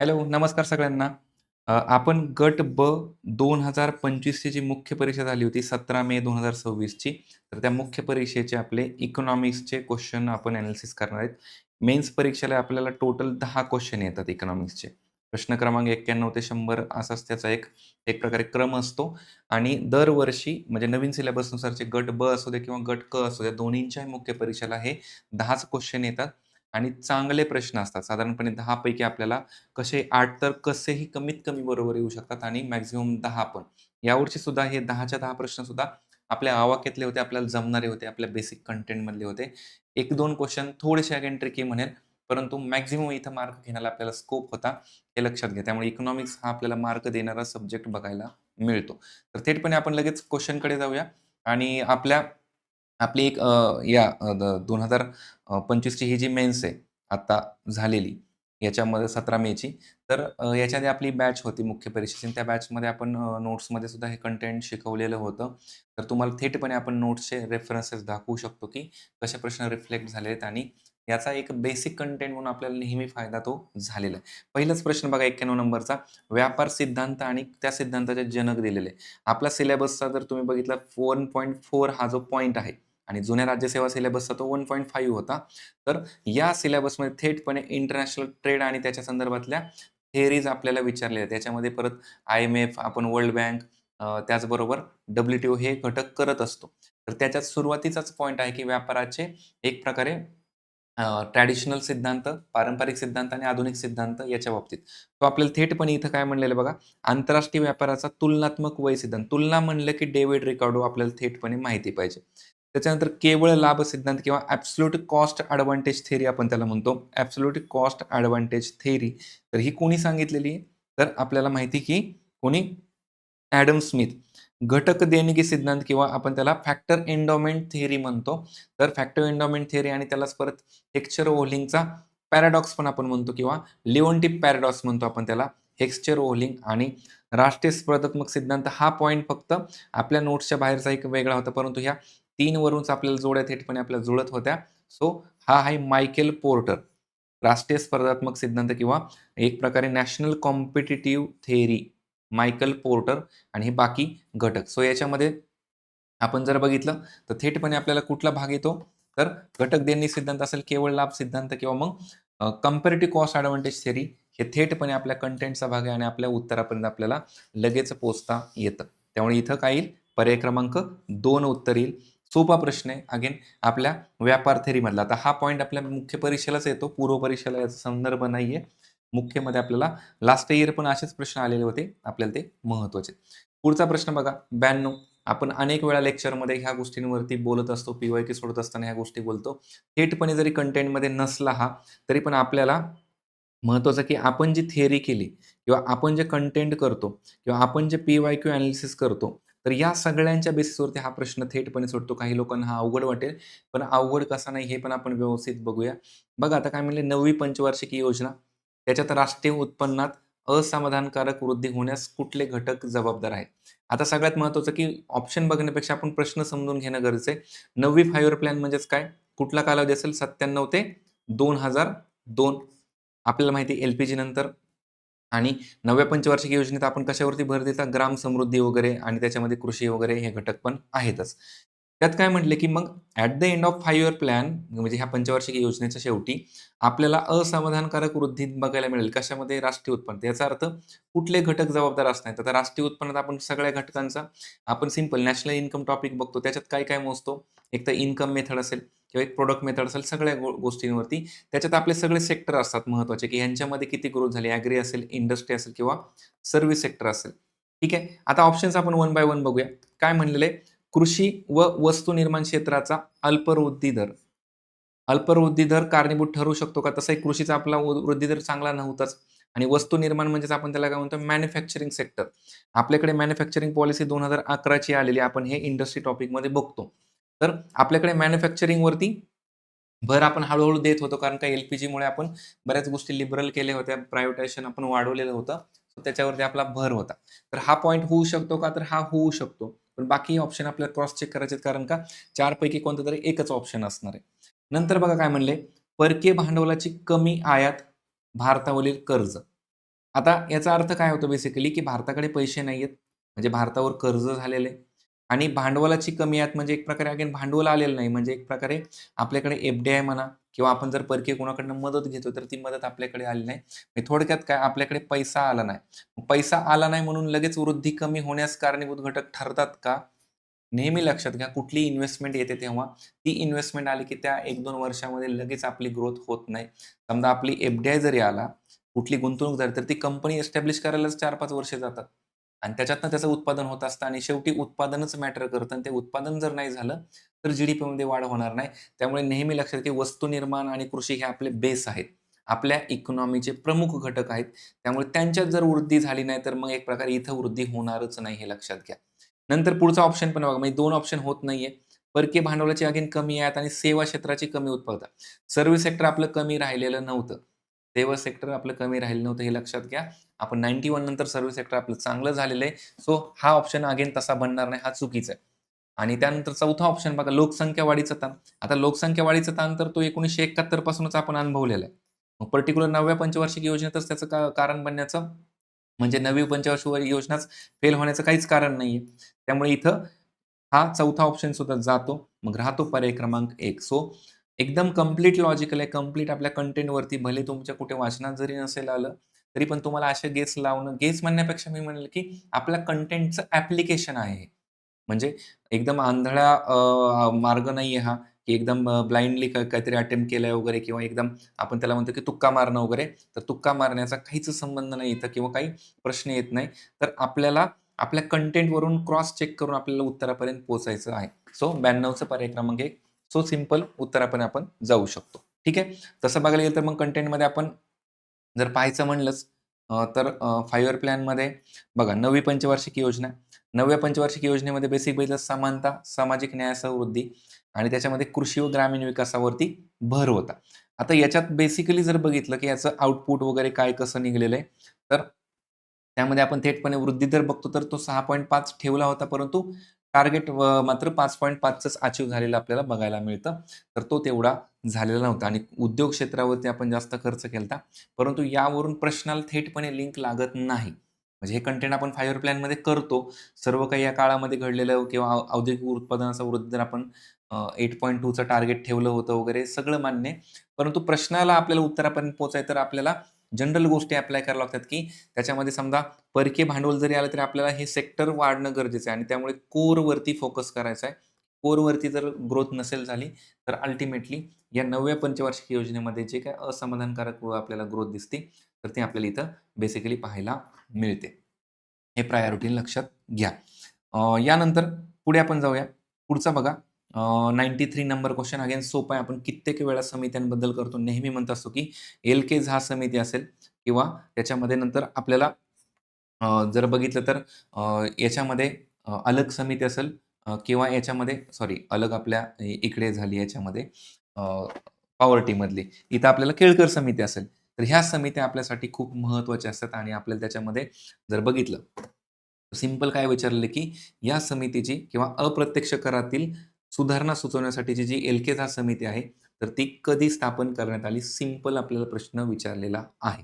Hello, नमस्कार सगळ्यांना. आपण गट ब 2025 ची जी मुख्य परीक्षा झाली होती 17 मे 2026 ची. तर त्या मुख्य परीक्षेचे आपले इकॉनॉमिक्सचे क्वेश्चन आपण एनालिसिस करणार आहेत. मेन्स परीक्षेला आपल्याला टोटल 10 क्वेश्चन येतात इकॉनॉमिक्सचे. प्रश्न क्रमांक 91 ते 100 असाच त्याचा एक एक प्रकारे क्रम असतो आणि दरवर्षी म्हणजे नवीन सिलेबसनुसारचे गट ब असू दे किंवा गट क असू दे, दोन्हींच्याही मुख्य परीक्षेला हे 10च क्वेश्चन येतात आणि चांगले प्रश्न असतात. साधारणपणे 10 पैकी आपल्याला कसे 8 तर कसेही कमीत कमी बरोबर येऊ शकतात आणि मॅक्सिमम 10 पण. यावर्षी सुद्धा हे 10च्या 10 प्रश्न सुद्धा आपल्या आवाक्यातले होते, आपल्याला जमणारे होते, आपल्या बेसिक कंटेंटमधले होते. 1-2 क्वेश्चन थोडेसे अगेन ट्रिकी म्हणेल, परंतु मॅक्सिमम इथं मार्क घेण्याला आपल्याला स्कोप होता, हे लक्षात घ्या. त्यामुळे इकॉनॉमिक्स हा आपल्याला मार्क देणारा सब्जेक्ट बघायला मिळतो. तर थेटपणे आपण लगेच क्वेश्चनकडे जाऊया आणि आपली एक 2025 ची ही जी मेन्स आहे, आता झालेली, याच्यामध्ये 17 मेची. तर याच्या आधी आपली बॅच होती मुख्य परीक्षेची आणि त्या बॅचमध्ये आपण नोट्समध्ये सुद्धा हे कंटेंट शिकवलेलं होतं. तर तुम्हाला थेटपणे आपण नोट्सचे रेफरन्सेस दाखवू शकतो, की कसे प्रश्न रिफ्लेक्ट झाले आहेत आणि याचा एक बेसिक कंटेंट म्हणून आपल्याला नेहमी फायदा तो झालेला आहे. पहिलाच प्रश्न बघा 91 नंबरचा. व्यापार सिद्धांत आणि त्या सिद्धांताचे जनक दिलेले आहे. आपला सिलेबसचा जर तुम्ही बघितला 1.4 हा जो पॉइंट आहे आणि जुन्या राज्यसेवा सिलेबसचा तो 1.5 होता. तर या सिलेबसमध्ये थेटपणे इंटरनॅशनल ट्रेड आणि त्याच्या संदर्भातल्या थिअरीज आपल्याला विचारलेल्या आहेत. त्याच्यामध्ये परत IMF, आपण वर्ल्ड बँक, त्याचबरोबर WTO हे घटक करत असतो. तर त्याच्यात सुरुवातीचाच पॉइंट आहे, की व्यापाराचे एक प्रकारे ट्रॅडिशनल सिद्धांत, पारंपरिक सिद्धांत आणि आधुनिक सिद्धांत याच्या बाबतीत. तो आपल्याला थेटपणे इथं काय म्हणलेलं बघा, आंतरराष्ट्रीय व्यापाराचा तुलनात्मक वय सिद्धांत. तुलना म्हणलं की डेव्हिड रिकार्डो आपल्याला थेटपणे माहिती पाहिजे. त्याच्यानंतर केवळ लाभ सिद्धांत किंवा ॲब्सोल्यूट कॉस्ट एडव्हांटेज थिअरी आपण त्याला म्हणतो. Absolute cost advantage theory. तर ही कोणी सांगितलेली आहे? तर आपल्याला माहिती की कोणी? Adam Smith. घटक देणगी सिद्धांत किंवा आपण त्याला फॅक्टर एंडोमेंट थिअरी म्हणतो. तर फॅक्टर एंडोमेंट थिअरी आणि त्यालाच परत हेक्स्चर-ओहलिंगचा पॅराडॉक्स पण आपण म्हणतो किंवा लिओन्टिफ पॅराडॉक्स म्हणतो आपण त्याला. हेक्स्चर-ओहलिंग आणि राष्ट्रीय स्पर्धात्मक सिद्धांत हा पॉइंट फक्त आपल्या नोट्सच्या बाहेरचा एक वेगळा होता. परंतु ह्या 3 वरूनच आपल्याला जोड्या थेटपणे आपल्याला जुळत होत्या. सो हा आहे मायकेल पोर्टर. राष्ट्रीय स्पर्धात्मक सिद्धांत किंवा एक प्रकारे national competitive theory. Michael porter आणि हे बाकी घटक. सो याच्यामध्ये आपण जर बघितलं तर थेटपणे आपल्याला कुठला भाग येतो? तर घटक देणे सिद्धांत असेल, केवळ लाभ सिद्धांत किंवा मग कंपॅरेटिव्ह कॉस्ट एडव्हांटेज थिअरी हे थेटपणे आपल्या कंटेंटचा भाग आहे आणि आपल्या उत्तरापर्यंत आपल्याला लगेच पोहोचता येतं. त्यामुळे इथं काय येईल? पर्याय क्रमांक 2 उत्तर येईल. सोपा प्रश्न आहे. अगेन आपल्या व्यापार थिअरीमधला. आता हा पॉइंट आपल्या मुख्य परीक्षेलाच येतो. पूर्व परीक्षेला याचा संदर्भ नाहीये. मुख्यमध्ये आपल्याला लास्ट इयर पण असेच प्रश्न आलेले होते. आपल्याला ते महत्त्वाचे. पुढचा प्रश्न बघा 92. आपण अनेक वेळा लेक्चरमध्ये ह्या गोष्टींवरती बोलत असतो. पी-वाय-क्यू सोडवत असताना ह्या गोष्टी बोलतो. थेटपणे जरी कंटेंटमध्ये नसला हा, तरी पण आपल्याला महत्त्वाचं की आपण जी थिअरी केली किंवा आपण जे कंटेंट करतो किंवा आपण जे पी-वाय-क्यू एनालिसिस करतो, तर या सगळ्यांच्या बेसिसवरती हा प्रश्न थेटपणे सुटतो. काही लोकांना हा अवघड वाटेल, पण अवघड कसा नाही हे पण आपण व्यवस्थित बघूया. बघा आता काय म्हणले 9वी पंचवार्षिक योजना, त्याच्यात राष्ट्रीय उत्पन्नात असमाधानकारक वृद्धी होण्यास कुठले घटक जबाबदार आहेत? आता सगळ्यात महत्त्वाचं की ऑप्शन बघण्यापेक्षा आपण प्रश्न समजून घेणं गरजेचं आहे. 9वी 5 इयर प्लॅन म्हणजेच काय? कुठला कालावधी असेल? 97 ते 2002. आपल्याला माहिती आहे एल-पी-जी नंतर आणि 9व्या पंचवार्षिक योजनेत आपण कशावरती भर दिला? ग्राम समृद्धी वगैरे आणि त्याच्यामध्ये कृषी वगैरे हे घटक पण आहेतच. त्यात काय म्हटले, की मग at the end of 5 year plan म्हणजे ह्या पंचवार्षिक योजनेच्या शेवटी आपल्याला असमाधानकारक वृद्धी बघायला मिळेल. कशामध्ये? राष्ट्रीय उत्पन्न. याचा अर्थ कुठले घटक जबाबदार असणार आहेत? आता राष्ट्रीय उत्पन्नात आपण सगळ्या घटकांचा आपण सिंपल नॅशनल इन्कम टॉपिक बघतो. त्याच्यात काय-काय मोजतो? एक तर इन्कम मेथड असेल किंवा एक प्रॉडक्ट मेथड असेल, सगळ्या गोष्टींवरती. त्याच्यात आपले सगळे सेक्टर असतात महत्त्वाचे, की ह्यांच्यामध्ये किती ग्रोथ झाली. ॲग्री असेल, इंडस्ट्री असेल किंवा सर्व्हिस सेक्टर असेल. ठीक आहे. आता ऑप्शन्स आपण वन बाय वन बघूया. काय म्हणलेलं आहे? कृषी व वस्तू निर्माण क्षेत्राचा अल्पवृद्धी दर. अल्पवृद्धी दर कारणीभूत ठरू शकतो का? तसाही कृषीचा आपला वृद्धी दर चांगला नव्हताच आणि वस्तू निर्माण म्हणजेच आपण त्याला काय म्हणतो? Manufacturing sector. आपल्याकडे मॅन्युफॅक्चरिंग पॉलिसी 2011 ची आलेली आहे. आपण हे इंडस्ट्री टॉपिकमध्ये बघतो. तर आपल्याकडे मॅन्युफॅक्चरिंगवरती भर आपण हळू देत होतो. कारण का एल-पी-जीमुळे आपण बऱ्याच गोष्टी लिबरल केल्या होत्या. प्रायव्हेटायझेशन आपण वाढवलेलं होतं. सो त्याच्यावरती आपला भर होता. तर हा पॉइंट होऊ शकतो का? तर हा होऊ शकतो. पण बाकी ऑप्शन आपल्याला क्रॉस चेक करायचे आहेत. कारण का 4 पैकी कोणता तरी एकच ऑप्शन असणार आहे. नंतर बघा काय म्हणले, परकीय भांडवलाची कमी आयात भारतावरील कर्ज. आता याचा अर्थ काय होतो बेसिकली, की भारताकडे पैसे नाहीयेत. म्हणजे भारतावर कर्ज झालेलं आहे आणि भांडवलाची कमी आहे. म्हणजे एक प्रकारे अगेन भांडवल आलेलं नाही. म्हणजे एक प्रकारे आपल्याकडे एफ-डी-आय म्हणा किंवा आपण जर परकीय कोणाकडून मदत घेतो, तर ती मदत आपल्याकडे आली नाही. म्हणजे थोडक्यात काय आपल्याकडे पैसा आला नाही. पैसा आला नाही म्हणून लगेच वृद्धी कमी होण्यास कारणीभूत घटक ठरतात का? नेहमी लक्षात घ्या, कुठलीही इन्व्हेस्टमेंट येते तेव्हा ती इन्व्हेस्टमेंट आली, की त्या 1-2 वर्षामध्ये लगेच आपली ग्रोथ होत नाही. समजा आपली एफ-डी-आय जरी आला, कुठली गुंतवणूक झाली, तर ती कंपनी एस्टॅब्लिश करायलाच 4-5 वर्ष जातात. आणि त्याच्यातनं त्याचं उत्पादन होत असतं आणि शेवटी उत्पादनच मॅटर करतं आणि ते उत्पादन जर नाही झालं, तर जी-डी-पीमध्ये वाढ होणार नाही. त्यामुळे नेहमी लक्षात घ्या, वस्तुनिर्माण आणि कृषी हे आपले बेस आहेत. आपल्या इकॉनॉमीचे प्रमुख घटक आहेत. त्यामुळे त्यांच्यात जर वृद्धी झाली नाही, तर मग एक प्रकारे इथं वृद्धी होणारच नाही हे लक्षात घ्या. नंतर पुढचा ऑप्शन पण बघा, म्हणजे 2 ऑप्शन होत नाहीये. परकीय भांडवलाची अगेन कमी आहेत आणि सेवा क्षेत्राची कमी उत्पादकता. सर्व्हिस सेक्टर आपलं कमी राहिलेलं नव्हतं. सेवा सेक्टर आपलं कमी राहिलं नव्हतं हे लक्षात घ्या. आपण 91 नंतर सर्व्हिस सेक्टर आपलं चांगलं झालेलं आहे. सो हा ऑप्शन अगेन तसा बनणार नाही, हा चुकीचा आहे. आणि त्यानंतर चौथा ऑप्शन बघा लोकसंख्या वाढीचा ताण. आता लोकसंख्या वाढीचा ताण तर तो 1971 पासूनच आपण अनुभवलेला आहे. मग पर्टिक्युलर 9व्या पंचवार्षिक योजनेतच त्याचं कारण बनण्याचं म्हणजे 9वी पंचवार्षिक योजनाच फेल होण्याचं काहीच कारण नाहीये. त्यामुळे इथं हा चौथा ऑप्शन सुद्धा जातो. मग राहतो पर्याय क्रमांक 1. सो एकदम कंप्लीट लॉजिकल आहे. कंप्लीट आपल्या कंटेंटवरती भले तुमच्या कुठे वाचनात जरी नसेल आलं, तरी पण तुम्हाला असे गेस लावणं गेस म्हणण्यापेक्षा मी म्हणेल, की आपल्या कंटेंटचं ॲप्लिकेशन आहे हे. म्हणजे एकदम आंधळा मार्ग नाहीये हा, की एकदम ब्लाइंडली काहीतरी अटेम्प्ट केलाय वगैरे किंवा एकदम आपण त्याला म्हणतो, की तुक्का मारणं वगैरे. तर तुक्का मारण्याचा काहीच संबंध नाही इथं किंवा काही प्रश्न येत नाही. तर आपल्याला आपल्या कंटेंटवरून क्रॉस चेक करून आपल्याला उत्तरापर्यंत पोहोचायचं आहे. सो 92चं पर्याय क्रमांक 1. सो सिंपल उत्तरापर्यंत आपण जाऊ शकतो. ठीक आहे. तसं बघायला गेलं तर मग कंटेंटमध्ये आपण जर पाहायचं म्हणलंच तर 5 इयर प्लॅनमध्ये बघा 9वी पंचवार्षिक योजना. 9व्या पंचवार्षिक योजनेमध्ये बेसिक बघितलं समानता, सामाजिक न्याय समृद्धी आणि त्याच्यामध्ये कृषी व ग्रामीण विकासावरती भर होता. आता याच्यात बेसिकली जर बघितलं, की याचं आउटपुट वगैरे काय कसं निघालेलं आहे, तर त्यामध्ये आपण थेटपणे वृद्धी दर बघतो तर तो 6.5 ठेवला होता, परंतु टार्गेट मात्र 5.5च अचीव्ह झालेलं आपल्याला बघायला मिळतं. तर तो तेवढा झालेला नव्हता आणि उद्योग क्षेत्रावरती आपण जास्त खर्च केलता. परंतु यावरून प्रश्नाला थेटपणे लिंक लागत नाही. म्हणजे हे कंटेंट आपण 5 इयर प्लॅनमध्ये करतो. सर्व काही या काळामध्ये घडलेलं किंवा औद्योगिक उत्पादनाचा वृद्धी दर आपण 8.2चं टार्गेट ठेवलं होतं वगैरे सगळं मान्य आहे. परंतु प्रश्नाला आपल्याला उत्तरापर्यंत पोहोचायचं तर आपल्याला जनरल गोष्टी अप्लाय कराव्या लागतात, की त्याच्यामध्ये समजा परकीय भांडवल जरी आलं तरी आपल्याला हे सेक्टर वाढणं गरजेचं आहे आणि त्यामुळे कोरवरती फोकस करायचा आहे. कोरवरती जर ग्रोथ नसेल झाली, तर अल्टिमेटली या 9व्या पंचवार्षिक योजनेमध्ये जे काही असमाधानकारक आपल्याला ग्रोथ दिसते, तर ती आपल्याला इथं बेसिकली पाहायला मिळते. हे प्रायोरिटी लक्षात घ्या. यानंतर पुढे आपण जाऊया. पुढचा बघा 93 नंबर क्वेशन अगेन सोपा आहे. आपण कित्येक वेळा समित्यांबद्दल करतो. नेहमी म्हणत असतो, की एल-के झा समिती असेल किंवा त्याच्यामध्ये नंतर आपल्याला जर बघितलं तर याच्यामध्ये अलग समिती असेल किंवा याच्यामध्ये सॉरी अलग आपल्या इकडे झाली याच्यामध्ये अ, पॉवर्टीमधली. इथं आपल्याला केळकर समिती असेल. तर ह्या समित्या आपल्यासाठी खूप महत्त्वाच्या असतात आणि आपल्याला त्याच्यामध्ये जर बघितलं, सिंपल काय विचारलेलं की या समितीची किंवा अप्रत्यक्ष करातील सुधारणा सुचवण्यासाठीची जी एल-के-झा समिती आहे, तर ती कधी स्थापन करण्यात आली? सिंपल आपल्याला प्रश्न विचारलेला आहे.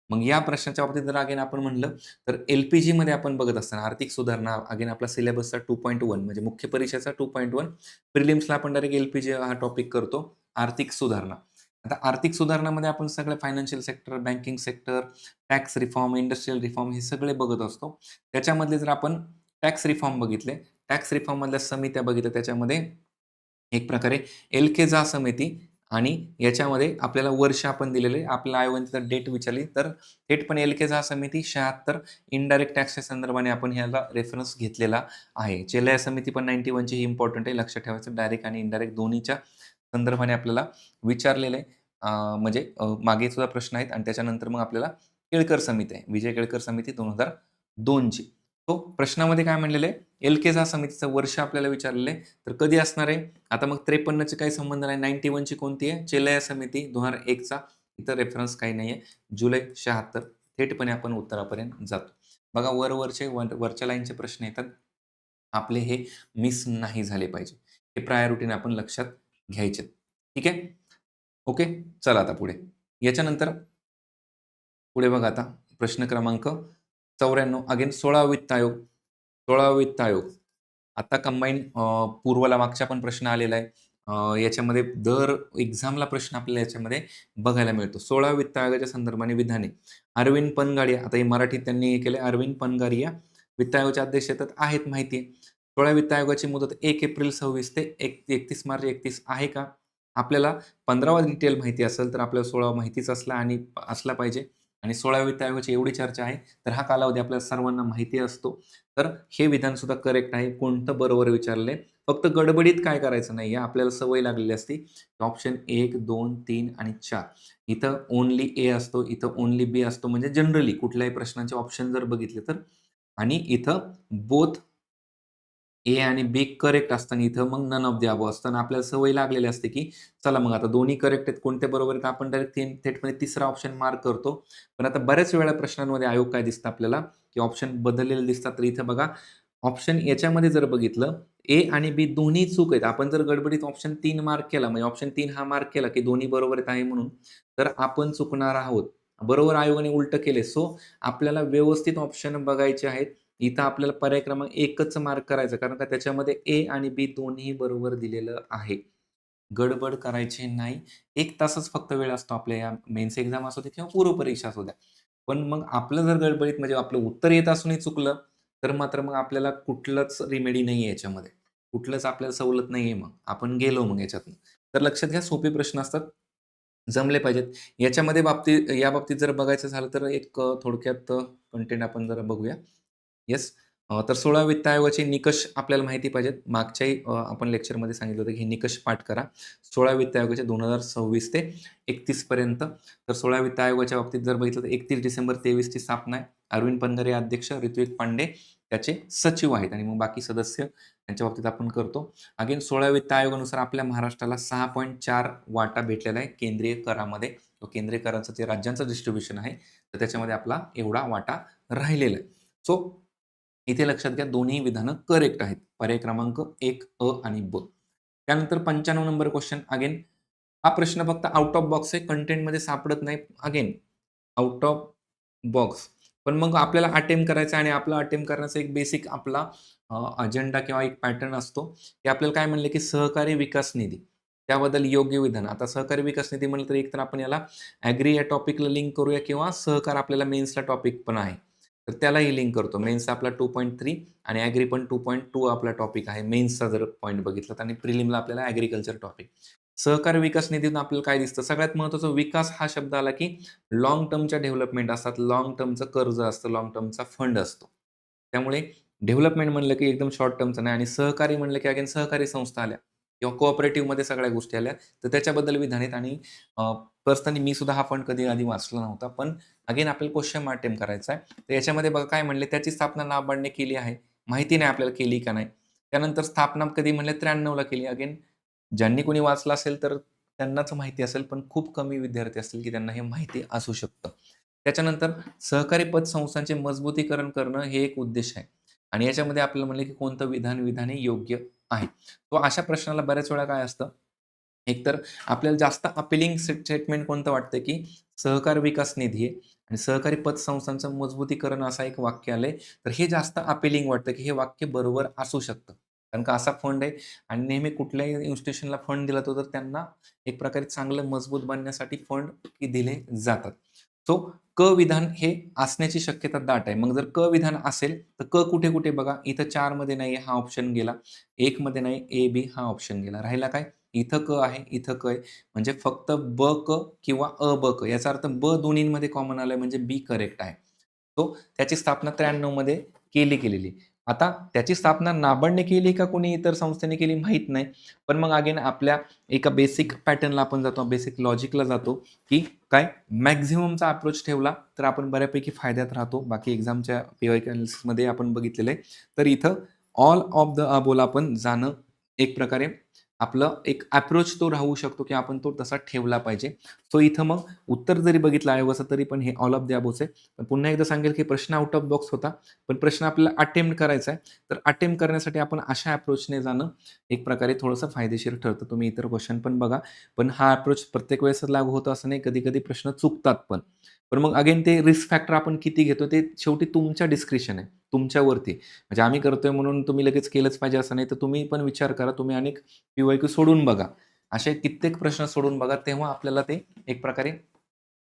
मग या प्रश्नाच्या बाबतीत जर अगेन आपण म्हणलं, तर एल-पी-जीमध्ये आपण बघत असताना आर्थिक सुधारणा अगेन आपला सिलेबसचा 2.1 म्हणजे मुख्य परीक्षेचा 2.1 प्रिलिम्सला आपण डायरेक्ट एल-पी-जी हा टॉपिक करतो, आर्थिक सुधारणा. आता आर्थिक सुधारणामध्ये आपण सगळं financial sector, banking sector, tax reform, industrial reform हे सगळे बघत असतो. त्याच्यामधले जर आपण टॅक्स रिफॉर्म बघितले, टॅक्स रिफॉर्ममधल्या समित्या बघितल्या त्याच्यामध्ये एक प्रकारे एल-के-झा समिती आणि याच्यामध्ये आपल्याला वर्ष आपण दिलेले आहे. आपल्या आयोगाने जर डेट विचारली तर थेटपणे एल-के-झा समिती 76 इनडायरेक्ट टॅक्सच्या संदर्भाने आपण ह्याला रेफरन्स घेतलेला आहे. चेल्लाय समिती पण 91 ची ही इम्पोर्टंट आहे. लक्षात ठेवायचं डायरेक्ट आणि इनडायरेक्ट दोन्हीच्या संदर्भाने आपल्याला विचारलेलं आहे. म्हणजे मागे सुद्धा प्रश्न आहेत आणि त्याच्यानंतर मग आपल्याला केळकर समिती आहे. विजय केळकर समिती 2002 ची. तो प्रश्नामध्ये काय म्हणलेलं आहे, एल-के-झा समितीचं वर्ष आपल्याला विचारलेलं आहे. तर कधी असणार आहे? आता मग 53 चे काही संबंध नाही. 91 ची कोणती आहे? चेल्लाय समिती 2001 चा. इथं रेफरन्स काही नाहीये. जुलै 76 थेटपणे आपण उत्तरापर्यंत जातो. बघा वरच्या लाईनचे प्रश्न येतात. आपले हे मिस नाही झाले पाहिजे. हे प्रायोरिटीने आपण लक्षात घ्यायचेत. ठीक आहे? ओके. चला आता पुढे. याच्यानंतर पुढे बघा आता प्रश्न क्रमांक 94 अगेन 16 वित्त आयोग. 16 वित्त आयोग. आता कंबाईन पूर्वला मागचा पण प्रश्न आलेला आहे. याच्यामध्ये दर एक्झामला प्रश्न आपल्याला याच्यामध्ये बघायला मिळतो. 16 वित्त आयोगाच्या संदर्भाने विधाने. अरविंद पनगाडिया, आता हे मराठीत त्यांनी हे केलंय. अरविंद पनगारिया वित्त आयोगाचे अध्यक्ष आहेत माहिती आहे. 16 वित्त आयोगाची मुदत 1 एप्रिल 26 ते 31 मार्च 31 आहे का? आपल्याला 15वा डिटेल माहिती असेल तर आपल्याला 16 माहितीच असला पाहिजे आणि 16 वित्त आयोगाची एवढी चर्चा आहे, तर हा कालावधी आपल्याला सर्वांना माहिती असतो. तर हे विधान सुद्धा करेक्ट आहे. कोणतं बरोबर विचारलंय? फक्त गडबडीत काय करायचं नाहीये. आपल्याला सवय लागलेली असते. ऑप्शन 1, 2, 3 आणि 4 इथं ओन्ली ए असतो, इथं ओन्ली बी असतो. म्हणजे जनरली कुठल्याही प्रश्नाचे ऑप्शन जर बघितले तर आणि इथं बोथ ए आणि बी करेक्ट असताना इथं मग नन ऑफ द अबोव्ह असताना आपल्याला सवय लागलेली असते, की चला मग आता दोन्ही करेक्ट आहेत, कोणते बरोबर आहेत आपण डायरेक्ट थेटमध्ये तिसरा ऑप्शन मार्क करतो. पण आता बऱ्याच वेळा प्रश्नांमध्ये आयोग काय दिसतं आपल्याला, की ऑप्शन बदललेले दिसतात. तर इथे बघा ऑप्शन याच्यामध्ये जर बघितलं ए आणि बी दोन्ही चूक आहेत. आपण जर गडबडीत ऑप्शन 3 मार्क केला म्हणजे ऑप्शन 3 हा मार्क केला, की दोन्ही बरोबर आहेत आहे म्हणून, तर आपण चुकणार आहोत. बरोबर आयोगाने उलटं केले. सो आपल्याला व्यवस्थित ऑप्शन बघायचे आहेत. इथं आपल्याला पर्याय क्रमांक 1च मार्क करायचा कारण का त्याच्यामध्ये ए आणि बी दोन्ही बरोबर दिलेलं आहे. गडबड करायची नाही. 1 तासच फक्त वेळ असतो आपल्या या मेन्स एक्झाम असू दे किंवा पूर्व परीक्षा असू द्या. पण मग आपलं जर गडबडीत म्हणजे आपलं उत्तर येत असूनही चुकलं, तर मात्र मग आपल्याला कुठलंच रिमेडी नाहीये याच्यामध्ये. कुठलंच आपल्याला सवलत नाहीये मग. आपण गेलो मग याच्यातनं. तर लक्षात घ्या सोपे प्रश्न असतात. जमले पाहिजेत. या बाबतीत जर बघायचं झालं तर एक थोडक्यात कंटेंट आपण जरा बघूया. येस. तर 16 वित्त आयोगाचे निकष आपल्याला माहिती पाहिजेत. मागच्याही आपण लेक्चरमध्ये सांगितलं होतं, की हे निकष पाठ करा. 16 वित्त आयोगाचे 2026 ते 31 पर्यंत. तर 16 वित्त आयोगाच्या बाबतीत जर बघितलं तर 31 डिसेंबर 23 ची स्थापना आहे. अरविंद पनगर हे अध्यक्ष, ऋत्विक पांडे त्याचे सचिव आहेत आणि मग बाकी सदस्य यांच्या बाबतीत आपण करतो. अगेन 16 वित्त आयोगानुसार आपल्या महाराष्ट्राला 6.4 वाटा भेटलेला आहे केंद्रीय करामध्ये. केंद्रीय कराचं जे राज्यांचं डिस्ट्रिब्युशन आहे, तर त्याच्यामध्ये आपला एवढा वाटा राहिलेला आहे. सो इथे लक्षात घ्या दोन्ही विधानं करेक्ट आहेत. पर्याय क्रमांक 1 अ आणि ब. त्यानंतर 95 नंबर क्वेश्चन अगेन हा प्रश्न फक्त आउट ऑफ बॉक्स आहे. कंटेंटमध्ये सापडत नाही. Again out of box. पण मग आपल्याला अटेम्प्ट करायचा आणि आपला अटेम्प्ट करण्याचा एक बेसिक आपला अजेंडा किंवा एक पॅटर्न असतो. ते आपल्याला काय म्हणले, की सहकारी विकास निधी. त्याबद्दल योग्य विधान. आता सहकारी विकास निधी म्हटलं तर एकतर आपण याला ॲग्री या टॉपिकला लिंक करूया किंवा सहकार आपल्याला मेन्सला टॉपिक पण आहे. तर त्यालाही लिंक करतो. मेन्सचा आपला 2.3 आणि ॲग्री पण 2.2 आपला टॉपिक आहे. मेन्सचा जर पॉइंट बघितलात आणि प्रिलिमला आपल्याला ॲग्रीकल्चर टॉपिक. सहकारी विकास निधीतून आपल्याला काय दिसतं? सगळ्यात महत्त्वाचा विकास हा शब्द आला, की लाँग टर्मच्या डेव्हलपमेंट असतात. लाँग टर्मचं कर्ज असतं, लाँग टर्मचा फंड असतो. त्यामुळे डेव्हलपमेंट म्हणलं, की एकदम शॉर्ट टर्मचं नाही आणि सहकारी म्हणलं, की अगेन सहकारी संस्था आल्या किंवा कोऑपरेटिव्हमध्ये सगळ्या गोष्टी आल्या. तर त्याच्याबद्दल विधान आहेत आणि पर्सनली मी सुद्धा हा फंड कधी आधी वाचला नव्हता. पण अगेन आपल्याला क्वेश्चन अटेम्प्ट करायचा आहे. तर याच्यामध्ये बघा काय म्हणले, त्याची स्थापना नाबार्डने केली आहे. माहिती नाही आपल्याला केली का नाही. त्यानंतर स्थापना कधी म्हणले 93ला केली. अगेन ज्यांनी कोणी वाचलं असेल तर त्यांनाच माहिती असेल, पण खूप कमी विद्यार्थी असतील, की त्यांना हे माहिती असू शकतं. त्याच्यानंतर सहकारी पतसंस्थांचे मजबूतीकरण करणं हे एक उद्देश आहे आणि याच्यामध्ये आपल्याला म्हणलं, की कोणतं विधान हे योग्य आहे. तो अशा प्रश्नाला बऱ्याच वेळा काय असतं, एकतर आपल्याला जास्त अपीलिंग स्टेटमेंट कोणतं वाटतं, की सहकार विकास निधी आहे आणि सहकारी पतसंस्थांचं मजबूतीकरण असं एक वाक्य आलंय. तर हे जास्त अपीलिंग वाटतं, की हे वाक्य बरोबर असू शकतं. कारण का असा फंड आहे आणि नेहमी कुठल्याही इन्स्टिट्यूशनला फंड दिला जातो, तर त्यांना एक प्रकारे चांगलं मजबूत बनण्यासाठी फंड दिले जातात. सो क विधान हे असण्याची शक्यता दाट आहे. मग जर क विधान असेल, तर क कुठे-कुठे बघा, इथं 4 मध्ये नाहीये हा ऑप्शन गेला. 1 मध्ये नाही, ए, बी हा ऑप्शन गेला. राहिला काय? इथं क आहे, इथं क आहे. म्हणजे फक्त ब, क किंवा अ, ब, क याचा अर्थ ब दोन्हींमध्ये कॉमन आलाय म्हणजे बी करेक्ट आहे. तो त्याची स्थापना 93 मध्ये केलेली. आता त्याची स्थापना नाबार्डने केली का कोणी इतर संस्थेने केली माहीत नाही. पण मग अगेन आपल्या एका बेसिक पॅटर्नला आपण जातो, बेसिक लॉजिकला जातो, की काय मॅक्सिममचा अप्रोच ठेवला तर आपण बऱ्यापैकी फायद्यात राहतो. बाकी एक्झामच्या पी-वाय-क्यू एनालिसिसमध्ये आपण बघितलेलं आहे. तर इथं ऑल ऑफ द अबोव्हला आपण जाणं एक प्रकारे आपलं एक अप्रोच तो राहू शकतो, की आपण तो तसा ठेवला पाहिजे. सो इथं मग उत्तर जरी बघितलं आयोगाचं तरी पण हे ऑल ऑफ द अबोव्हच आहे. पण पुन्हा एकदा सांगेल, की प्रश्न आउट ऑफ बॉक्स होता. पण प्रश्न आपल्याला अटेम्प्ट करायचा आहे. तर अटेम्प्ट करण्यासाठी आपण अशा अप्रोचने जाणं एक प्रकारे थोडंसं फायदेशीर ठरतं. तुम्ही इतर क्वेश्चन पण बघा. पण हा अप्रोच प्रत्येक वेळेस लागू होतो असं नाही. कधी-कधी प्रश्न चुकतात पण. पण मग अगेन ते रिस्क फॅक्टर आपण किती घेतो ते शेवटी तुमच्या डिस्क्रिशन आहे, तुमच्यावरती. म्हणजे आम्ही करतोय म्हणून तुम्ही लगेच केलंच पाहिजे असं नाही. तर तुम्ही पण विचार करा. तुम्ही अनेक पी-वाय-क्यू सोडून बघा. असे कित्येक प्रश्न सोडून बघा. तेव्हा आपल्याला ते एक प्रकारे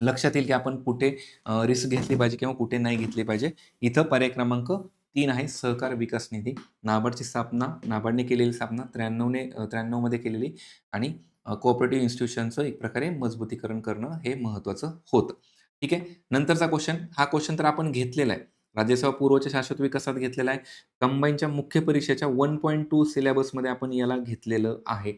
लक्षात येईल, की आपण कुठे रिस्क घेतली पाहिजे किंवा कुठे नाही घेतली पाहिजे. इथं पर्याय क्रमांक 3 आहे सहकार विकास निधी. नाबार्डची स्थापना नाबार्डने केलेली स्थापना 93 मध्ये केलेली आणि कोऑपरेटिव्ह इन्स्टिट्यूशनचं एक प्रकारे मजबूतीकरण करणं हे महत्त्वाचं होतं. ठीक आहे. नंतरचा क्वेश्चन, हा क्वेश्चन तर आपण घेतलेला आहे. राज्यसेवा पूर्वच्या शाश्वत विकासात घेतलेला आहे. कंबाईनच्या मुख्य परीक्षेच्या 1.2 सिलेबसमध्ये आपण याला घेतलेलं आहे.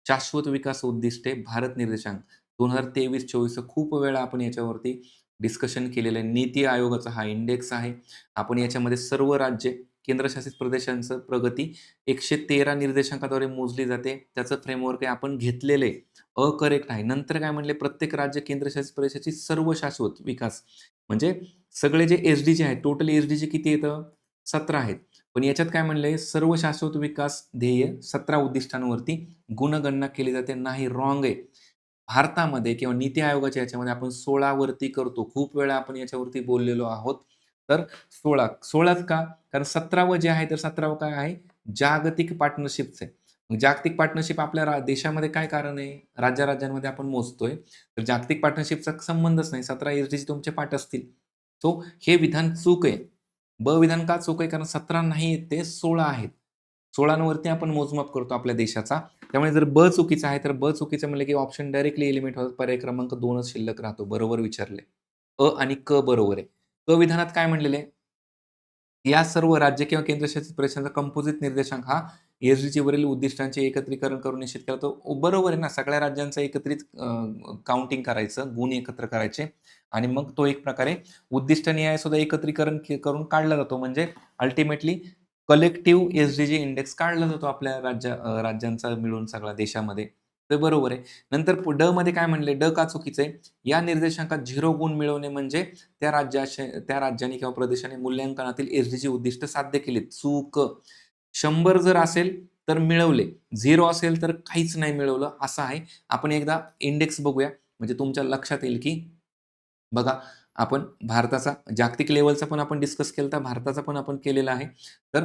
शाश्वत विकास उद्दिष्टे भारत निर्देशांक 2023-24 खूप वेळा आपण याच्यावरती डिस्कशन केलेलं आहे. नीती आयोगाचा हा इंडेक्स आहे. आपण याच्यामध्ये सर्व राज्ये, केंद्रशासित प्रदेशांचं प्रगती 113 निर्देशांकाद्वारे मोजली जाते. त्याचं फ्रेमवर्क आहे आपण घेतलेलं आहे. अकरेक्ट आहे. नंतर काय म्हणले, प्रत्येक राज्य केंद्रशासित प्रदेशाची सर्व शाश्वत विकास म्हणजे सगळे जे एस-डी-जी आहेत, टोटल एस-डी-जी किती येतं? 17 आहेत. पण याच्यात काय म्हणलंय, सर्व शाश्वत विकास ध्येय 17 उद्दिष्टांवरती गुणगणना केली जाते. नाही, रॉंग आहे. भारतामध्ये किंवा नीती आयोगाच्या याच्यामध्ये आपण 16 वरती करतो. खूप वेळा आपण याच्यावरती बोललेलो आहोत. तर 16, 16च का? कारण 17वं जे आहे, तर 17वं काय आहे? जागतिक पार्टनरशिपचं आहे. मग जागतिक पार्टनरशिप आपल्या देशामध्ये काय कारण आहे? राज्या-राज्यांमध्ये आपण मोजतोय. तर जागतिक पार्टनरशिपचा संबंधच नाही. 17 एस-डी-जी तुमचे पाठ असतील. सो हे विधान चूक आहे. ब विधान का चूक आहे? कारण 17 नाही आहेत ते 16 आहेत. 16 आपण मोजमाप करतो आपल्या देशाचा. त्यामुळे जर ब चुकीचं आहे, तर ब चुकीचं म्हणलं की ऑप्शन डायरेक्टली एलिमिनेट होतात. पर्याय क्रमांक 2च शिल्लक राहतो. बरोबर विचारले. अ आणि क बरोबर आहे. क विधानात काय म्हणलेलं आहे? या सर्व राज्य किंवा केंद्रशासित प्रदेशांचा कंपोझिट निर्देशांक हा एस-डी-जी वरील उद्दिष्टांचे एकत्रीकरण करून निश्चित केला. तो बरोबर आहे ना, सगळ्या राज्यांचं एकत्रित काउंटिंग करायचं, गुण एकत्र करायचे आणि मग तो एक प्रकारे उद्दिष्ट निहाय सुद्धा एकत्रीकरण करून काढला जातो. म्हणजे अल्टिमेटली कलेक्टिव्ह एस-डी-जी इंडेक्स काढला जातो आपल्या राज्यांचा मिळून सगळ्या देशामध्ये. ते बरोबर आहे. नंतर ड मध्ये काय म्हणले? ड का चुकीचं आहे? या निर्देशांकात 0 गुण मिळवणे म्हणजे त्या राज्याने किंवा प्रदेशाने मूल्यांकनातील एस-डी-जी उद्दिष्ट साध्य केलीत. चूक. 100 जर असेल तर मिळवले. 0 असेल तर काहीच नाही मिळवलं असं आहे. आपण एकदा इंडेक्स बघूया म्हणजे तुमच्या लक्षात येईल, की बघा आपण भारताचा जागतिक लेव्हलचा पण आपण डिस्कस केला होता. भारताचा पण आपण केलेला आहे. तर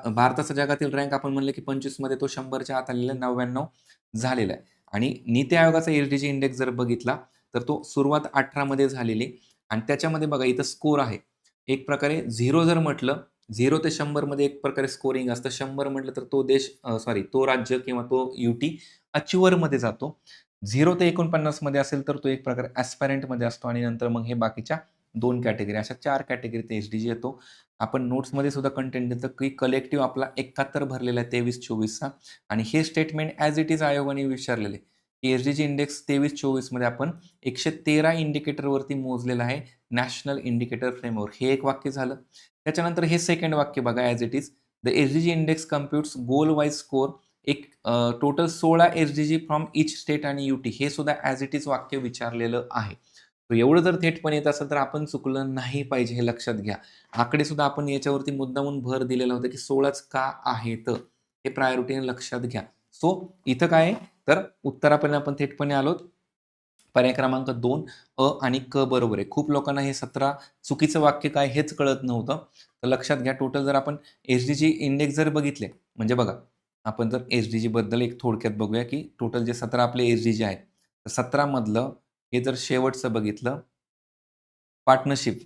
भारताचा जगातील रँक आपण म्हणलं, की 25 मध्ये तो 100च्या आत आलेला 99 झालेला आहे. आणि नीती आयोगाचा एस-डी-जी इंडेक्स जर बघितला, तर तो सुरुवात 18 मध्ये झालेली आणि त्याच्यामध्ये बघा इथं स्कोर आहे. एक प्रकारे 0 जर म्हटलं, 0 ते 100 मध्ये एक प्रकारे स्कोरिंग असतं. 100 म्हटलं तर तो तो राज्य किंवा तो युटी अचिव्हरमध्ये जातो. 0 ते 49 मध्ये असेल तर तो एक प्रकारे ॲस्पायरंटमध्ये असतो आणि नंतर मग हे बाकीच्या 2 कॅटेगरी अशा 4 कॅटेगरीत एस-डी-जी येतो. आपण नोट्समध्ये सुद्धा कंटेंट देतो, की कलेक्टिव्ह आपला 71 भरलेला आहे 23-24चा आणि हे स्टेटमेंट ॲज इट इज आयोगाने विचारलेलं आहे, की एस-डी-जी इंडेक्स 23-24 मध्ये आपण 113 इंडिकेटरवरती मोजलेलं आहे. नॅशनल इंडिकेटर फ्रेमवर्क हे एक वाक्य झालं. त्याच्यानंतर हे सेकंड वाक्य बघा as it is. The SDG index computes goal wise score एक total 16 SDG from each state आणि युटी हे सुद्धा ॲज इट इज वाक्य विचारलेलं आहे. तर एवढं जर थेटपणे येत असेल तर आपण चुकलं नाही पाहिजे हे लक्षात घ्या. आकडे सुद्धा आपण याच्यावरती मुद्दामून भर दिलेला होता, की 16च का आहेत? हे प्रायोरिटीने लक्षात घ्या. सो इथं काय आहे? तर उत्तरापर्यंत आपण थेटपणे आलोत. पर्याय क्रमांक 2 अ आणि क बरोबर आहे. खूप लोकांना हे 17 चुकीचं वाक्य काय हेच कळत नव्हतं. तर लक्षात घ्या टोटल जर आपण एस-डी-जी इंडेक्स जर बघितले, म्हणजे बघा आपण जर एस-डी-जी बद्दल एक थोडक्यात बघूया, की टोटल जे 17 आपले एस-डी-जी आहेत. तर 17 मधलं हे जर शेवटचं बघितलं partnership,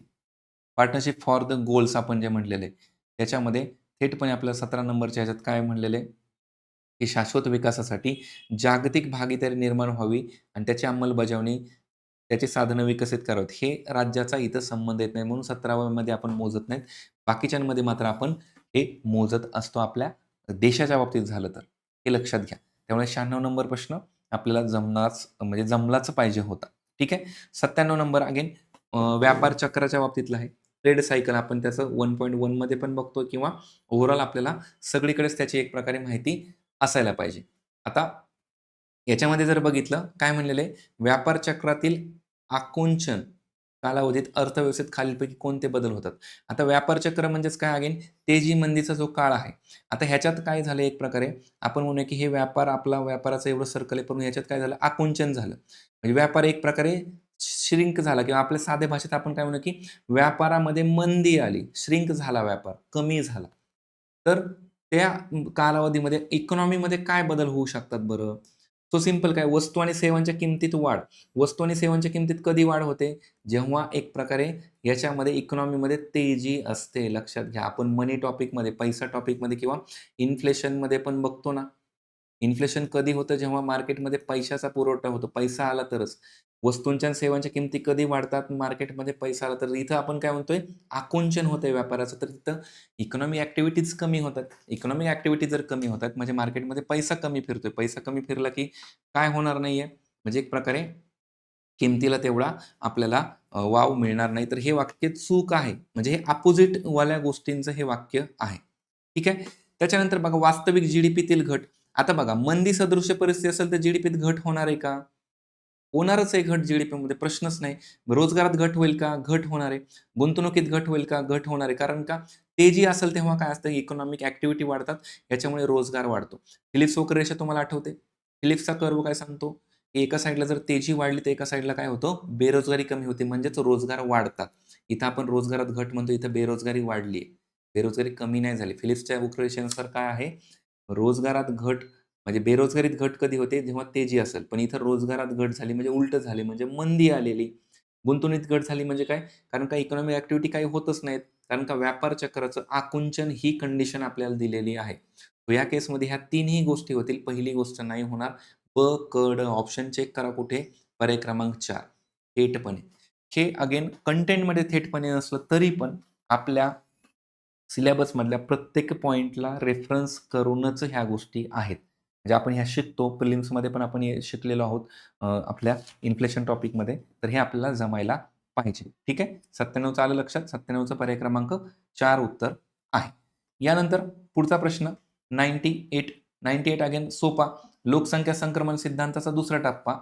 partnership for the goals आपण जे म्हटलेलं आहे. त्याच्यामध्ये थेटपणे आपल्याला 17 नंबरच्या ह्याच्यात काय म्हणलेलं आहे, की शाश्वत विकासासाठी जागतिक भागीदारी निर्माण व्हावी आणि त्याची अंमलबजावणी, त्याची साधनं विकसित करावीत. हे राज्याचा इथं संबंध येत नाही म्हणून 17व्या मध्ये आपण मोजत नाहीत. बाकीच्यांमध्ये मात्र आपण हे मोजत असतो आपल्या देशाच्या बाबतीत झालं तर. हे लक्षात घ्या. त्यामुळे 96 नंबर प्रश्न आपल्याला म्हणजे जमलाच पाहिजे होता. ठीक आहे. 97 नंबर अगेन व्यापार चक्राच्या बाबतीतला आहे. ट्रेड सायकल आपण त्याचं 1.1 मध्ये पण बघतो किंवा ओव्हरऑल आपल्याला सगळीकडेच त्याची एक प्रकारे माहिती असायला पाहिजे. आता याच्यामध्ये जर बघितलं काय म्हणलेलं आहे, व्यापार चक्रातील आकुंचन कालावधीत अर्थव्यवस्थेत खालीलपैकी कोणते बदल होतात? आता व्यापार चक्र म्हणजेच काय अगेन तेजी मंदीचा जो काळ आहे. आता ह्याच्यात काय झालं एक प्रकारे आपण म्हणूया, की हे व्यापाराचं एवढं सर्कल आहे, पण ह्याच्यात काय झालं आकुंचन झालं. म्हणजे व्यापार एक प्रकारे श्रिंक झाला किंवा आपल्या साध्या भाषेत आपण काय म्हणू, की व्यापारामध्ये मंदी आली, श्रिंक झाला व्यापार, कमी झाला. तर त्या कालावधीमध्ये इकॉनॉमीमध्ये काय बदल होऊ शकतात बरं? सो सिंपल काय, वस्तू आणि सेवांच्या किमतीत वाढ. वस्तू आणि सेवांच्या किमतीत कधी वाढ होते? जेव्हा एक प्रकारे याच्यामध्ये इकॉनॉमीमध्ये तेजी असते. लक्षात घ्या. आपण मनी टॉपिकमध्ये, पैसा टॉपिकमध्ये किंवा इन्फ्लेशनमध्ये पण बघतो ना. इन्फ्लेशन कधी होतं? जेव्हा मार्केटमध्ये पैशाचा पुरवठा होतो. पैसा आला तरच. वस्तूंच्या आणि सेवांच्या किमती कधी वाढतात? मार्केटमध्ये पैसा आला तर. इथं आपण काय म्हणतोय? आकुंचन होतंय व्यापाराचं. तर तिथं इकॉनॉमिक ॲक्टिव्हिटीज कमी होतात. इकॉनॉमिक ॲक्टिव्हिटी जर कमी होतात म्हणजे मार्केटमध्ये पैसा कमी फिरतोय. पैसा कमी फिरला की काय होणार नाहीये? म्हणजे एक प्रकारे किमतीला तेवढा आपल्याला वाव मिळणार नाही. तर हे वाक्य चूक आहे. म्हणजे हे अपोझिट वाल्या गोष्टींचं हे वाक्य आहे. ठीक आहे. त्याच्यानंतर बघा वास्तविक जीडीपीतील घट. आता बघा मंदी सदृश्य परिस्थिती असेल तर जीडीपीत घट होणार आहे का? होणारच आहे घट जीडीपीमध्ये प्रश्नच नाही. रोजगारात घट होईल का? घट होणार आहे. गुंतवणुकीत घट होईल का? घट होणार आहे. कारण का? तेजी असेल तेव्हा काय असतं इकॉनॉमिक ॲक्टिव्हिटी वाढतात. याच्यामुळे रोजगार वाढतो. फिलिप्स वक्र रेषा तुम्हाला आठवते? फिलिप्सचा कर्व काय सांगतो? की एका साइडला जर तेजी वाढली तर एका साइडला काय होतं? बेरोजगारी कमी होते म्हणजेच रोजगार वाढतात. इथं आपण रोजगारात घट म्हणतो, इथं बेरोजगारी वाढली आहे. बेरोजगारी कमी नाही झाली. फिलिप्सच्या वक्ररेषेनुसार काय आहे? रोजगारात घट म्हणजे बेरोजगारीत घट कधी होते? जेव्हा तेजी असेल. पण इथं रोजगारात घट झाली म्हणजे उलटं झाले म्हणजे मंदी आलेली. गुंतवणुकीत घट झाली म्हणजे काय? कारण का इकॉनॉमिक ॲक्टिव्हिटी काही होतच नाहीत. कारण का व्यापार चक्राचं आकुंचन ही कंडिशन आपल्याला दिलेली आहे. तर या केसमध्ये ह्या तिन्ही गोष्टी होतील. पहिली गोष्ट नाही होणार. ब, क, ड ऑप्शन चेक करा कुठे? पर्याय क्रमांक 4 थेटपणे. हे अगेन कंटेंटमध्ये थेटपणे नसलं तरी पण आपल्या सिलेबसमधल्या प्रत्येक पॉइंटला रेफरन्स करूनच ह्या गोष्टी आहेत. म्हणजे आपण ह्या शिकतो. प्रिलिम्समध्ये पण आपण हे शिकलेलो आहोत आपल्या इन्फ्लेशन टॉपिकमध्ये. तर हे आपल्याला जमायला पाहिजे. ठीक आहे. 97चं आलं लक्षात. 97चं पर्याय क्रमांक 4 उत्तर आहे. यानंतर पुढचा प्रश्न 98. 98 अगेन सोपा. लोकसंख्या संक्रमण सिद्धांताचा दुसरा टप्पा.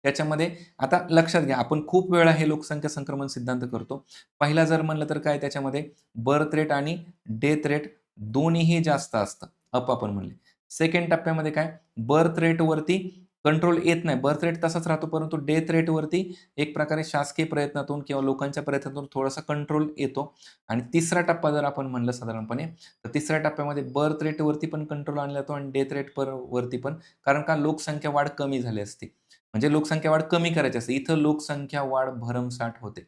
त्याच्यामध्ये आता लक्षात घ्या, आपण खूप वेळा हे लोकसंख्या संक्रमण सिद्धांत करतो. पहिला जर म्हणलं तर काय त्याच्यामध्ये बर्थ रेट आणि डेथ रेट दोन्हीही जास्त असतं. अप आपण म्हणले. सेकंड टप्प्यामध्ये काय बर्थ रेटवरती कंट्रोल येत नाही. बर्थ रेट तसाच राहतो, परंतु डेथ रेटवरती एक प्रकारे शासकीय प्रयत्नातून किंवा लोकांच्या प्रयत्नातून थोडासा कंट्रोल येतो. आणि तिसरा टप्पा जर आपण म्हणलं साधारणपणे, तर तिसऱ्या टप्प्यामध्ये बर्थ रेटवरती पण कंट्रोल आणला जातो आणि डेथ रेट वरती पण. कारण का लोकसंख्या वाढ कमी झाली असते. म्हणजे लोकसंख्या वाढ कमी करायची असते. इथं लोकसंख्या वाढ भरमसाठ होते.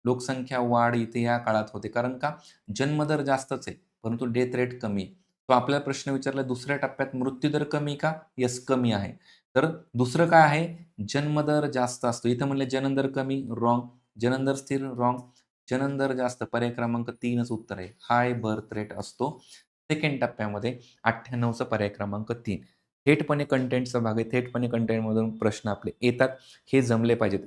लोकसंख्या वाढ इथे या काळात होते. कारण का जन्मदर जास्तच आहे, परंतु डेथ रेट कमी आहे. तो आपल्याला प्रश्न विचारला दुसऱ्या टप्प्यात मृत्यूदर कमी का? येस कमी आहे. तर दुसरं काय आहे? जन्मदर जास्त असतो. इथं म्हणले जननदर कमी, रॉंग. जननदर स्थिर, रॉंग. जननदर जास्त, पर्याय क्रमांक 3च उत्तर आहे. हाय बर्थ रेट असतो. सेकंड टप्प्यामध्ये 98चा पर्याय क्रमांक 3. थेटपणे कंटेंटचा भाग आहे. थेटपणे कंटेंटमधून प्रश्न आपले येतात. हे जमले पाहिजेत.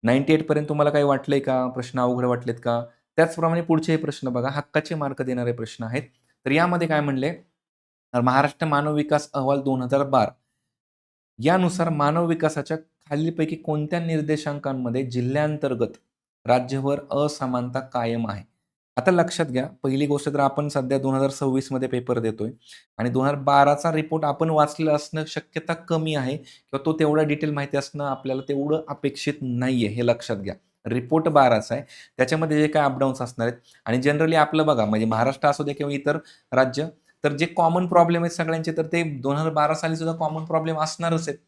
98 पर्यंत तुम्हाला काही वाटलंय का? प्रश्न अवघड वाटलेत का? त्याचप्रमाणे पुढचे हे प्रश्न बघा, हक्काचे मार्क देणारे प्रश्न आहेत. तर यामध्ये काय म्हणले? महाराष्ट्र मानव विकास अहवाल 2012 यानुसार मानव विकासाच्या खालीलपैकी कोणत्या निर्देशांकांमध्ये जिल्ह्यांतर्गत राज्यभर असमानता कायम आहे? आता लक्षात घ्या, पहिली गोष्ट तर आपण सध्या 2026 मध्ये पेपर देतोय आणि 2012चा रिपोर्ट आपण वाचलेला असणं शक्यता कमी आहे किंवा तो तेवढा डिटेल माहिती असणं आपल्याला तेवढं अपेक्षित नाहीये, हे लक्षात घ्या. रिपोर्ट 12चा आहे. त्याच्यामध्ये जे काही अपडाऊन्स असणार आहेत आणि जनरली आपलं बघा म्हणजे महाराष्ट्र असू दे किंवा इतर राज्य, तर जे कॉमन प्रॉब्लेम आहेत सगळ्यांचे तर ते 2012 साली सुद्धा कॉमन प्रॉब्लेम असणारच आहेत.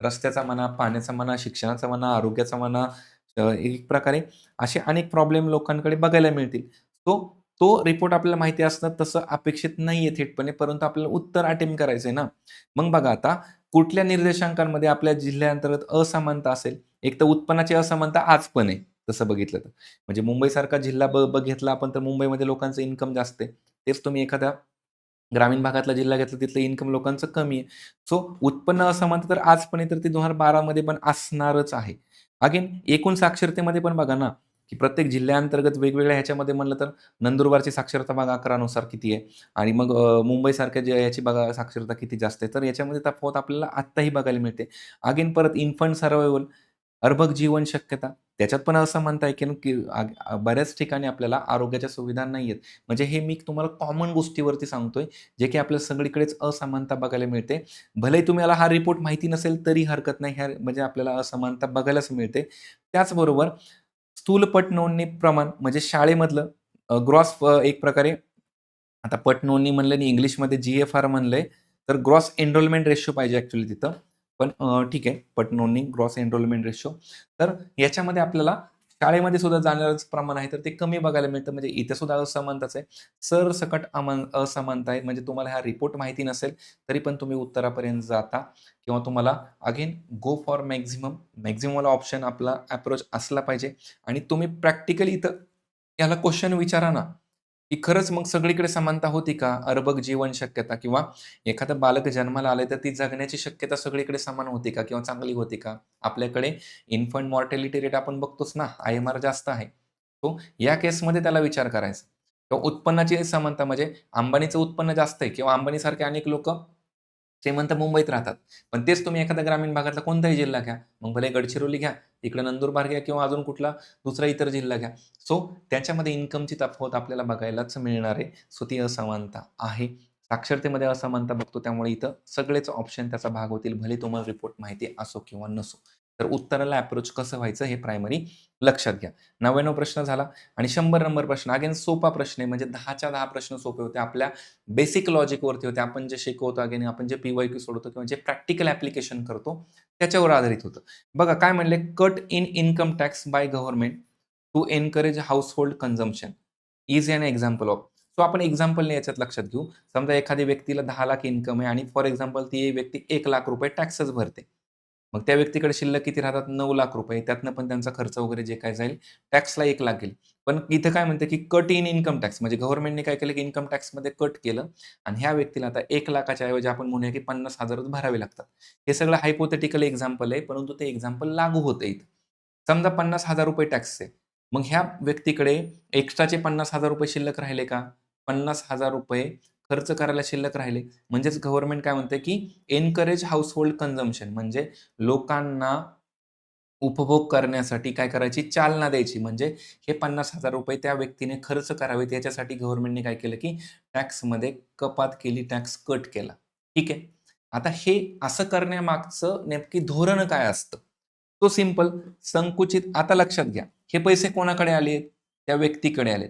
रस्त्याचा म्हणा, पाण्याचा म्हणा, शिक्षणाचा म्हणा, आरोग्याचा म्हणा, एक प्रकारे असे अनेक प्रॉब्लेम लोकांकडे बघायला मिळतील. तो रिपोर्ट आपल्याला माहिती असणं तसं अपेक्षित नाहीये थेटपणे, परंतु आपल्याला उत्तर अटेम्प्ट करायचंय ना. मग बघा आता कुठल्या निर्देशांकांमध्ये आपल्या जिल्ह्यांतर्गत असमानता असेल? एक तर उत्पन्नाची असमानता आज पण आहे, तसं बघितलं तर. म्हणजे मुंबईसारखा जिल्हा बघितला आपण तर मुंबईमध्ये लोकांचं इन्कम जास्त आहे. तेच तुम्ही एखाद्या ग्रामीण भागातला जिल्हा घेतला तिथलं इन्कम लोकांचं कमी आहे. सो उत्पन्न असमानता तर आज पण आहे, तर ती 2012 मध्ये पण असणारच आहे. अगेन एकूण साक्षरतेमध्ये पण बघा ना, की प्रत्येक जिल्ह्याअंतर्गत वेगवेगळ्या ह्याच्यामध्ये म्हणलं तर नंदुरबारची साक्षरता बघा 11 नुसार किती आहे आणि मग मुंबईसारख्या जे याची बघा साक्षरता किती जास्त आहे. तर याच्यामध्ये तफावत आपल्याला आत्ताही बघायला मिळते. अगेन परत इन्फंट सर्व्हायव्हल अर्भक जीवन शक्यता, त्याच्यात पण असमानता आहे की बऱ्याच ठिकाणी आपल्याला आरोग्याच्या सुविधा नाही आहेत. म्हणजे हे मी तुम्हाला कॉमन गोष्टीवरती सांगतोय, जे की आपल्याला सगळीकडेच असमानता बघायला मिळते. भलेही तुम्हाला हा रिपोर्ट माहिती नसेल तरी हरकत नाही. ह्या म्हणजे आपल्याला असमानता बघायलाच मिळते. त्याचबरोबर स्थूल पट नोंदणी प्रमाण म्हणजे शाळेमधलं ग्रॉस एक प्रकारे आता पट नोंदणी म्हणलं आणि इंग्लिशमध्ये जी-एफ-आर म्हणलंय, तर ग्रॉस एनरोलमेंट रेशिओ पाहिजे ॲक्चुअली तिथं. पण ठीक आहे, पट नोंदणी, ग्रॉस एनरोलमेंट रेशिओ. तर याच्यामध्ये आपल्याला शाळेमध्ये सुद्धा जाणारच प्रमाण आहे, तर ते कमी बघायला मिळतं. म्हणजे इथे सुद्धा असमानताच आहे. सरसकट असमानता आहे. म्हणजे तुम्हाला हा रिपोर्ट माहिती नसेल, तरी पण तुम्ही उत्तरापर्यंत जाता किंवा तुम्हाला अगेन गो फॉर मॅक्सिमम. मॅक्सिममवाला ऑप्शन आपला अप्रोच असला पाहिजे आणि तुम्ही प्रॅक्टिकली इथं याला क्वेशन विचारा ना, की खरंच मग सगळीकडे समानता होती का? अर्भक जीवन शक्यता किंवा एखादं बालक जन्माला आलंय, तर ती जगण्याची शक्यता सगळीकडे समान होती का? किंवा चांगली होती का? आपल्याकडे इन्फंट मॉर्टॅलिटी रेट आपण बघतोच ना, आय-एम-आर जास्त आहे. तो या केसमध्ये त्याला विचार करायचा. किंवा उत्पन्नाची समानता म्हणजे अंबानीचं उत्पन्न जास्त आहे किंवा अंबानीसारखे अनेक लोकं श्रीमंत मुंबईत राहतात. पण तेच तुम्ही एखाद्या ग्रामीण भागातला कोणताही जिल्हा घ्या. मग भले गडचिरोली घ्या, इकडे नंदुरबार घ्या किंवा अजून कुठला दुसरा इतर जिल्हा घ्या. सो त्याच्यामध्ये इन्कमची तफावत आपल्याला बघायलाच मिळणार आहे. सो ती असमानता आहे. साक्षरतेमध्ये असमानता बघतो त्यामुळे इथं सगळेच ऑप्शन त्याचा भाग होतील. भले तुम्हाला रिपोर्ट माहिती असो किंवा नसो. तर उत्तराला अप्रोच कसं व्हायचं हे प्रायमरी लक्षात घ्या. 99 प्रश्न झाला आणि 100 नंबर प्रश्न अगेन सोपा प्रश्न आहे. म्हणजे 10च्या 10 प्रश्न सोपे होते. आपल्या बेसिक लॉजिकवरती होते. आपण जे शिकवतो अगेन आपण जे पी-वाय-क्यू सोडवतो किंवा जे प्रॅक्टिकल ॲप्लिकेशन करतो त्याच्यावर आधारित होतं. बघा काय म्हणले, cut in income tax by government to encourage household consumption is an example of. So आपण एक्झाम्पलने याच्यात लक्षात घेऊ. समजा एखाद्या व्यक्तीला 10,00,000 इन्कम आहे आणि फॉर एक्झाम्पल ती व्यक्ती ₹1,00,000 टॅक्सच भरते. मग त्या व्यक्तीकडे शिल्लक किती राहतात? ₹9,00,000. त्यातनं पण त्यांचा खर्च वगैरे जे काही जाईल, टॅक्सला 1,00,000 गेले. पण इथं काय म्हणतं, की कट इन इन्कम टॅक्स म्हणजे गव्हर्नमेंटने काय केलं, की इन्कम टॅक्समध्ये कट केलं आणि ह्या व्यक्तीला आता 1,00,000च्या ऐवजी आपण म्हणूया, की 50,000च भरावे लागतात. हे सगळं हायपोथेटिकल एक्झाम्पल आहे, परंतु ते एक्झाम्पल लागू होतं इथं. समजा ₹50,000 टॅक्स आहे. मग ह्या व्यक्तीकडे एक्स्ट्राचे ₹50,000 शिल्लक राहिले का? ₹50,000 खर्च करायला शिल्लक राहिले. म्हणजेच गव्हर्नमेंट काय म्हणते, की एन्करेज हाउसहोल्ड कन्झम्पशन म्हणजे लोकांना उपभोग करण्यासाठी काय करायची? चालना द्यायची. म्हणजे हे ₹50,000 त्या व्यक्तीने खर्च करावेत याच्यासाठी गव्हर्नमेंटने काय केलं, की टॅक्समध्ये कपात केली, टॅक्स कट केला. ठीक आहे. आता हे असं करण्यामागचं नेमकी धोरण काय असतं? तो सिंपल संकुचित आता लक्षात घ्या. हे पैसे कोणाकडे आलेत? त्या व्यक्तीकडे आलेत.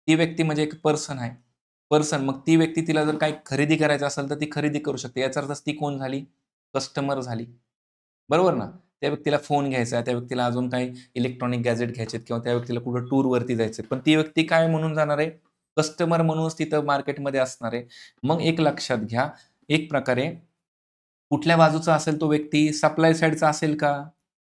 ती व्यक्ती म्हणजे एक पर्सन आहे. पर्सन मग ती व्यक्ती तिला जर काही खरेदी करायचं असेल, तर ती खरेदी करू शकते. याचा अर्थ ती कोण झाली? कस्टमर झाली. बरोबर ना? त्या व्यक्तीला फोन घ्यायचा आहे, त्या व्यक्तीला अजून काही इलेक्ट्रॉनिक गॅजेट घ्यायचे आहेत किंवा त्या व्यक्तीला कुठं टूरवरती जायचं आहे. पण ती व्यक्ती काय म्हणून जाणार आहे? कस्टमर म्हणूनच तिथं मार्केटमध्ये असणार आहे. मग एक लक्षात घ्या, एक प्रकारे कुठल्या बाजूचा असेल तो व्यक्ती? सप्लाय साइडचा असेल का?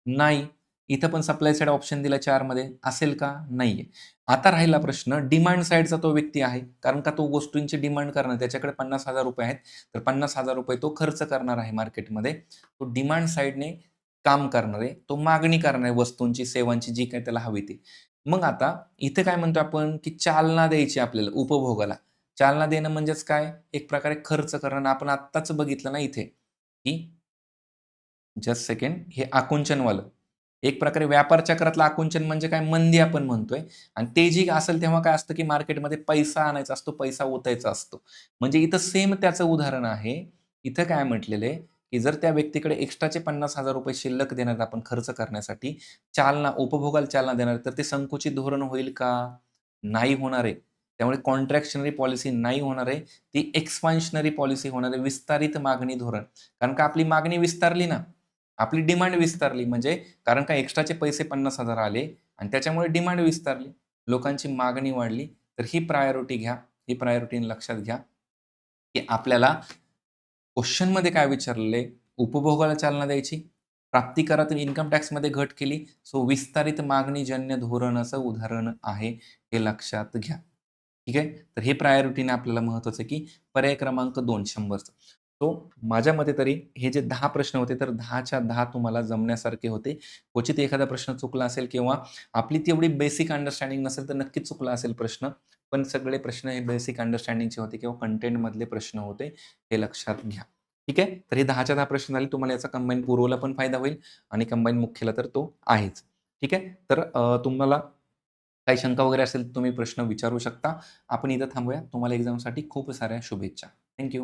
नाही. इथं पण सप्लाय साइड ऑप्शन दिला 4 मध्ये असेल का? नाहीये. आता राहिला प्रश्न डिमांड साइडचा तो व्यक्ती आहे. कारण का तो गोष्टींची डिमांड करणार. त्याच्याकडे ₹50,000 आहेत. तर ₹50,000 तो खर्च करणार आहे मार्केटमध्ये. तो डिमांड साइडने काम करणार आहे. तो मागणी करणार आहे वस्तूंची, सेवांची जी काही त्याला हवी ती. मग आता इथे काय म्हणतो आपण, की चालना द्यायची आपल्याला उपभोगाला. चालना देणं म्हणजेच काय? एक प्रकारे खर्च करणं. आपण आत्ताच बघितलं ना इथे, की जस्ट सेकंड हे आकुंचनवालं. एक प्रकारे व्यापार चक्रातलं आकुंचन म्हणजे काय? मंदी आपण म्हणतोय आणि तेजी असेल तेव्हा काय असतं, की मार्केटमध्ये पैसा आणायचा असतो, पैसा ओतायचा असतो. म्हणजे इथं सेम त्याचं उदाहरण आहे. इथं काय म्हटलेलं आहे, की जर त्या व्यक्तीकडे एक्स्ट्राचे ₹50,000 शिल्लक देणार आपण खर्च करण्यासाठी, चालना उपभोगाला चालना देणार, तर ते संकुचित धोरण होईल का? नाही होणार आहे. त्यामुळे कॉन्ट्रॅक्शनरी पॉलिसी नाही होणार आहे. ती एक्सपान्शनरी पॉलिसी होणार आहे. विस्तारित मागणी धोरण. कारण का आपली मागणी विस्तारली ना, आपली डिमांड विस्तारली म्हणजे कारण का एक्स्ट्राचे पैसे 50,000 आले आणि त्याच्यामुळे डिमांड विस्तारली. लोकांची मागणी वाढली. तर ही प्रायोरिटी घ्या. ही प्रायोरिटी लक्षात घ्या, की आपल्याला क्वेशनमध्ये काय विचारलंय? उपभोगाला चालना द्यायची. प्राप्तिकरातून इन्कम टॅक्समध्ये घट केली. सो विस्तारित मागणीजन्य धोरणाचं उदाहरण आहे. हे लक्षात घ्या. ठीक आहे. तर हे प्रायोरिटीने आपल्याला महत्त्वाचं आहे, की पर्याय क्रमांक 2 100चं. सो माझ्या मते तरी हे जे 10 प्रश्न होते, तर 10च्या 10 तुम्हाला जमण्यासारखे होते. क्वचित एखादा प्रश्न चुकला असेल किंवा आपली तेवढी बेसिक अंडरस्टँडिंग नसेल, तर नक्कीच चुकला असेल प्रश्न. पण सगळे प्रश्न हे बेसिक अंडरस्टँडिंगचे होते किंवा कंटेंटमधले प्रश्न होते. हे लक्षात घ्या. ठीक आहे. तर हे 10च्या 10 प्रश्न झाले. तुम्हाला याचा कंबाईन पूर्वला पण फायदा होईल आणि कंबाईन मुख्यला तर तो आहेच. ठीक आहे. तर तुम्हाला काही शंका वगैरे असेल तर तुम्ही प्रश्न विचारू शकता. आपण इथं थांबूया. तुम्हाला एक्झामसाठी खूप साऱ्या शुभेच्छा. थँक